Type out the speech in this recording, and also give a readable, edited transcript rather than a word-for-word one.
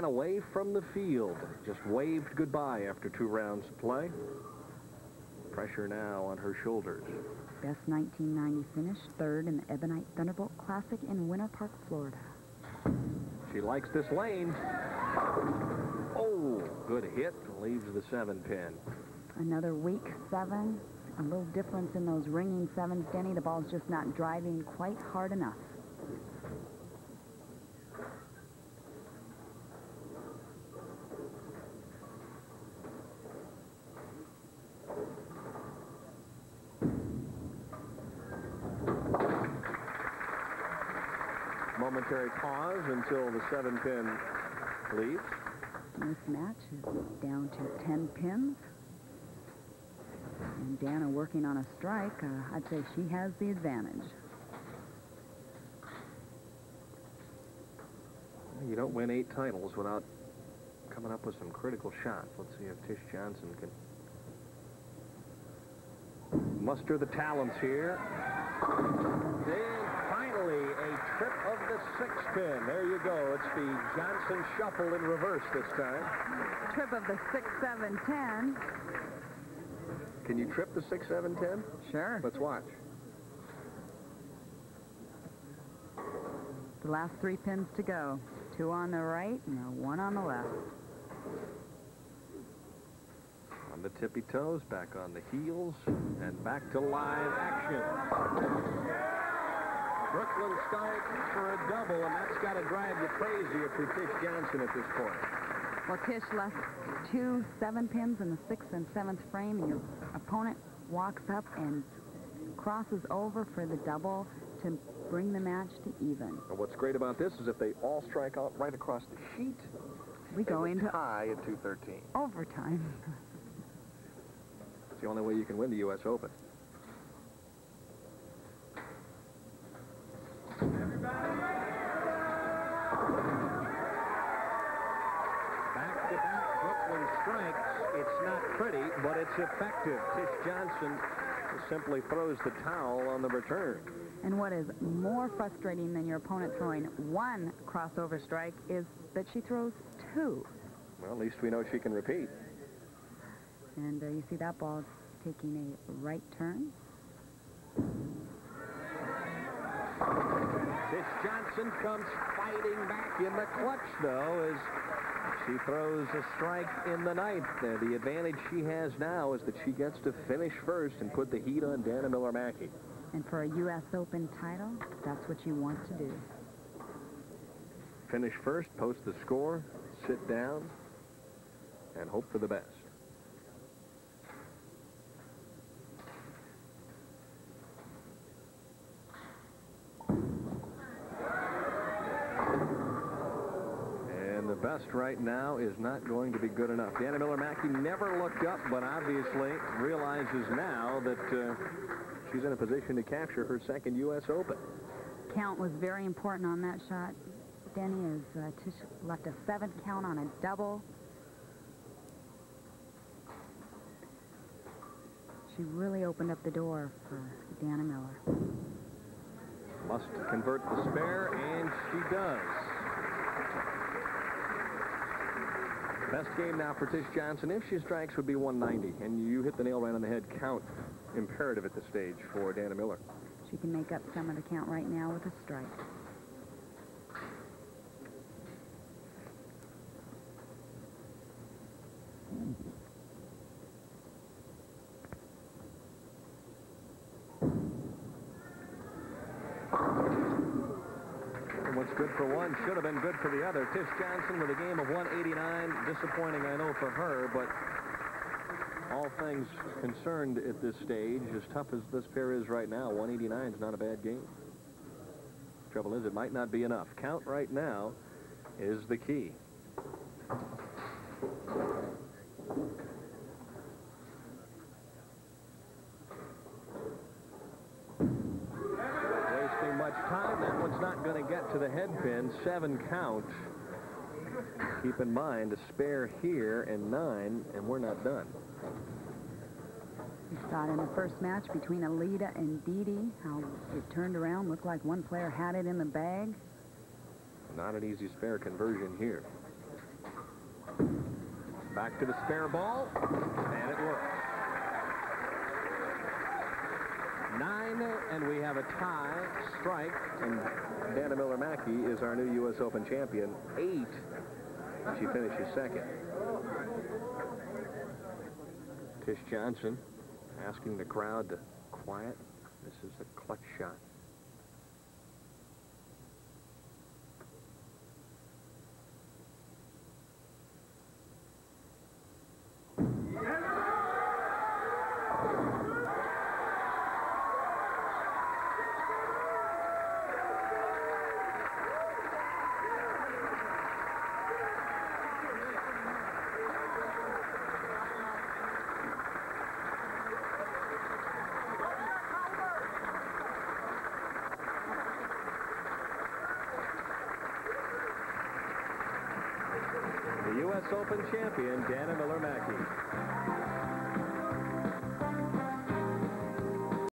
ran away from the field. Just waved goodbye after 2 rounds of play. Pressure now on her shoulders. Best 1990 finish, 3rd in the Ebonite Thunderbolt Classic in Winter Park, Florida. She likes this lane. Oh, good hit. Leaves the 7-pin. Another weak 7. A little difference in those ringing 7s, Denny. The ball's just not driving quite hard enough. Momentary pause until the 7-pin leaves. This match is down to 10 pins. And Dana working on a strike. I'd say she has the advantage. You don't win 8 titles without coming up with some critical shots. Let's see if Tish Johnson can muster the talents here. And finally, a trip of the 6-pin. There you go. It's the Johnson shuffle in reverse this time. Trip of the 6, 7, 10. Can you trip the 6, 7, 10? Sure. Let's watch. The last 3 pins to go. 2 on the right and 1 on the left. On the tippy toes, back on the heels, and back to live action. Brooklyn starts for a double, and that's got to drive you crazy if you're Tish Johnson at this point. Well, Tish left 2 7-pins in the 6th and 7th frame, and your opponent walks up and crosses over for the double to bring the match to even. And what's great about this is if they all strike out right across the sheet, we go into tie at 213. Overtime. It's the only way you can win the US Open. Back-to-back Brooklyn strikes. It's not pretty, but it's effective. Tish Johnson simply throws the towel on the return. And what is more frustrating than your opponent throwing 1 crossover strike is that she throws 2. Well, at least we know she can repeat. And you see that ball taking a right turn. Tish Johnson comes fighting back in the clutch, though, as she throws a strike in the 9th. The advantage she has now is that she gets to finish first and put the heat on Dana Miller-Mackie. And for a US Open title, that's what you want to do. Finish first, post the score, sit down, and hope for the best. And the best right now is not going to be good enough. Dana Miller-Mackie never looked up, but obviously realizes now that she's in a position to capture her 2nd US Open. Count was very important on that shot, Denny, as Tish left a 7th count on a double. She really opened up the door for Dana Miller. Must convert the spare, and she does. Best game now for Tish Johnson, if she strikes, would be 190. And you hit the nail right on the head. Count imperative at this stage for Dana Miller. She can make up some of the count right now with a strike. And what's good for one should have been good for the other. Tish Johnson with a game of 189. Disappointing, I know, for her, but all things concerned at this stage, as tough as this pair is right now, 189 is not a bad game. Trouble is, it might not be enough. Count right now is the key. Wasting much time. That one's not going to get to the head pin. 7 count. Keep in mind, a spare here and 9, and we're not done. We saw it in the first match between Alida and Dee, how it turned around, looked like one player had it in the bag. Not an easy spare conversion here. Back to the spare ball, and it works. 9, and we have a tie, strike, and Dana Miller-Mackie is our new U.S. Open champion. 8, she finishes second. Tish Johnson asking the crowd to quiet. This is a clutch shot. The U.S. Open champion, Dana Miller-Mackie.